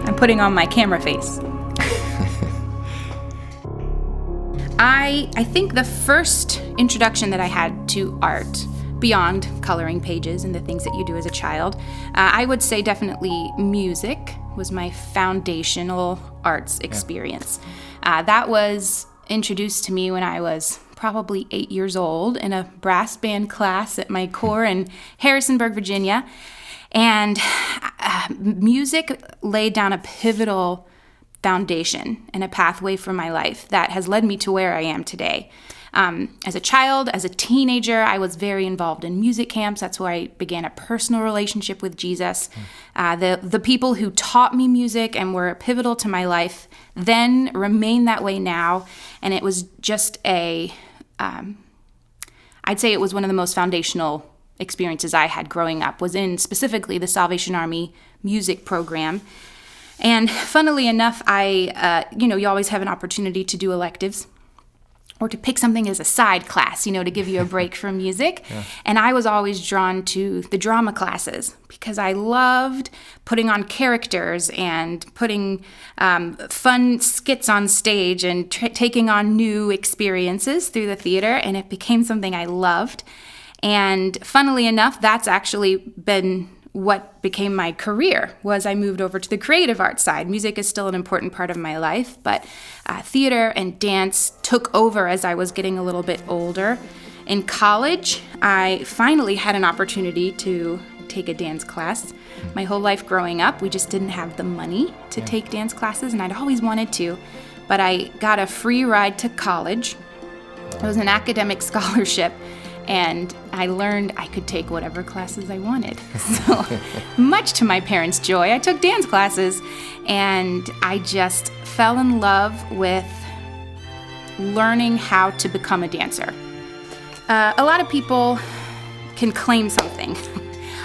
I'm putting on my camera face. I think the first introduction that I had to art, beyond coloring pages and the things that you do as a child, I would say definitely music was my foundational arts experience. That was introduced to me when I was probably 8 years old in a brass band class at my corps in Harrisonburg, Virginia. And music laid down a pivotal foundation and a pathway for my life that has led me to where I am today. As a child, as a teenager, I was very involved in music camps. That's where I began a personal relationship with Jesus. The people who taught me music and were pivotal to my life then remain that way now. And it was just I'd say it was one of the most foundational experiences I had growing up, was in specifically the Salvation Army music program. And funnily enough, you always have an opportunity to do electives or to pick something as a side class, to give you a break from music. Yeah. And I was always drawn to the drama classes because I loved putting on characters and putting fun skits on stage and taking on new experiences through the theater. And it became something I loved. And funnily enough, that's actually been what became my career. Was I moved over to the creative arts side. Music is still an important part of my life, but theater and dance took over as I was getting a little bit older. In college, I finally had an opportunity to take a dance class. My whole life growing up, we just didn't have the money to take dance classes, and I'd always wanted to, but I got a free ride to college. It was an academic scholarship. And I learned I could take whatever classes I wanted. So much to my parents' joy, I took dance classes, and I just fell in love with learning how to become a dancer. A lot of people can claim something.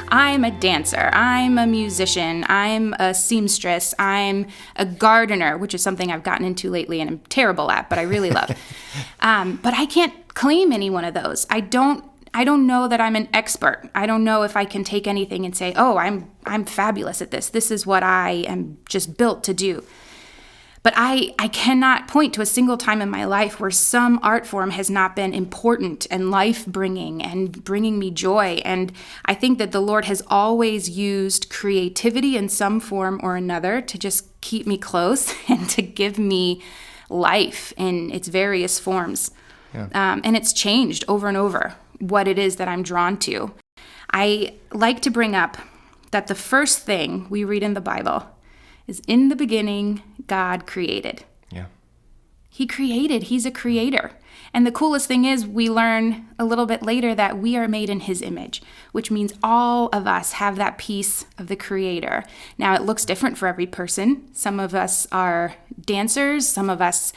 I'm a dancer, I'm a musician, I'm a seamstress, I'm a gardener, which is something I've gotten into lately and I'm terrible at, but I really love. But I can't claim any one of those. I don't know that I'm an expert. I don't know if I can take anything and say, oh, I'm fabulous at this. This is what I am just built to do. But I cannot point to a single time in my life where some art form has not been important and life-bringing and bringing me joy. And I think that the Lord has always used creativity in some form or another to just keep me close and to give me life in its various forms. Yeah. And it's changed over and over what it is that I'm drawn to. I like to bring up that the first thing we read in the Bible is, in the beginning, God created. Yeah. He created. He's a creator. And the coolest thing is we learn a little bit later that we are made in his image, which means all of us have that piece of the creator. Now, it looks different for every person. Some of us are dancers. Some of us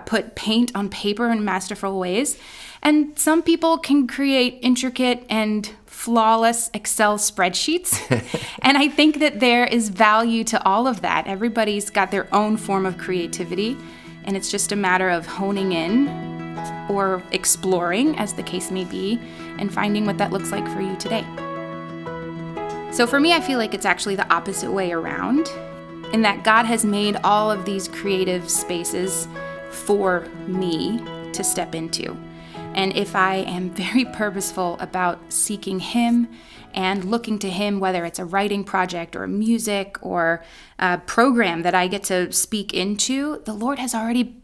put paint on paper in masterful ways. And some people can create intricate and flawless Excel spreadsheets. And I think that there is value to all of that. Everybody's got their own form of creativity, and it's just a matter of honing in or exploring, as the case may be, and finding what that looks like for you today. So for me, I feel like it's actually the opposite way around, in that God has made all of these creative spaces for me to step into. And if I am very purposeful about seeking him and looking to him, whether it's a writing project or music or a program that I get to speak into, the Lord has already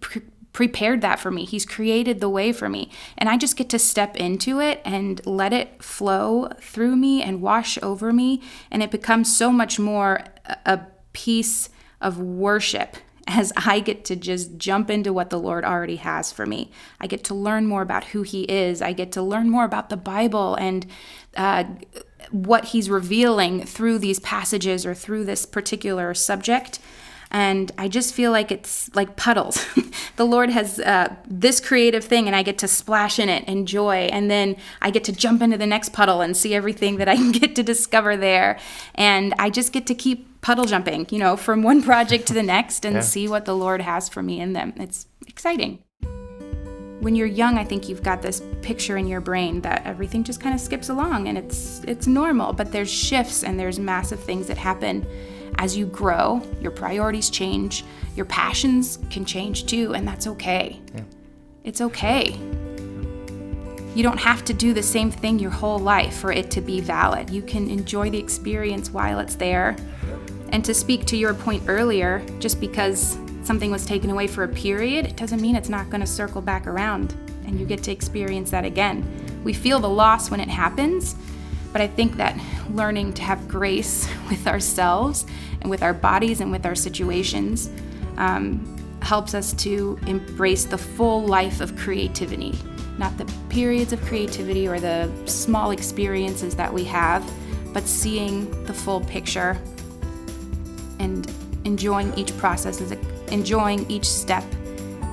prepared that for me. He's created the way for me. And I just get to step into it and let it flow through me and wash over me. And it becomes so much more a piece of worship as I get to just jump into what the Lord already has for me. I get to learn more about who he is. I get to learn more about the Bible and what he's revealing through these passages or through this particular subject. And I just feel like it's like puddles. The Lord has this creative thing, and I get to splash in it, enjoy, and then I get to jump into the next puddle and see everything that I can get to discover there. And I just get to keep puddle jumping, from one project to the next and see what the Lord has for me in them. It's exciting. when you're young, I think you've got this picture in your brain that everything just kind of skips along and it's normal, but there's shifts and there's massive things that happen as you grow. Your priorities change, your passions can change too, and that's okay. Yeah. It's okay. You don't have to do the same thing your whole life for it to be valid. You can enjoy the experience while it's there. And to speak to your point earlier, just because something was taken away for a period, it doesn't mean it's not going to circle back around and you get to experience that again. We feel the loss when it happens, but I think that learning to have grace with ourselves and with our bodies and with our situations helps us to embrace the full life of creativity, not the periods of creativity or the small experiences that we have, but seeing the full picture and enjoying each process, enjoying each step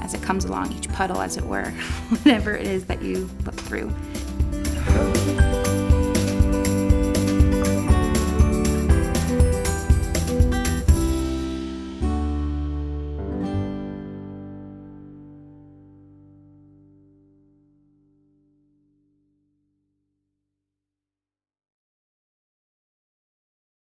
as it comes along, each puddle, as it were, whatever it is that you look through.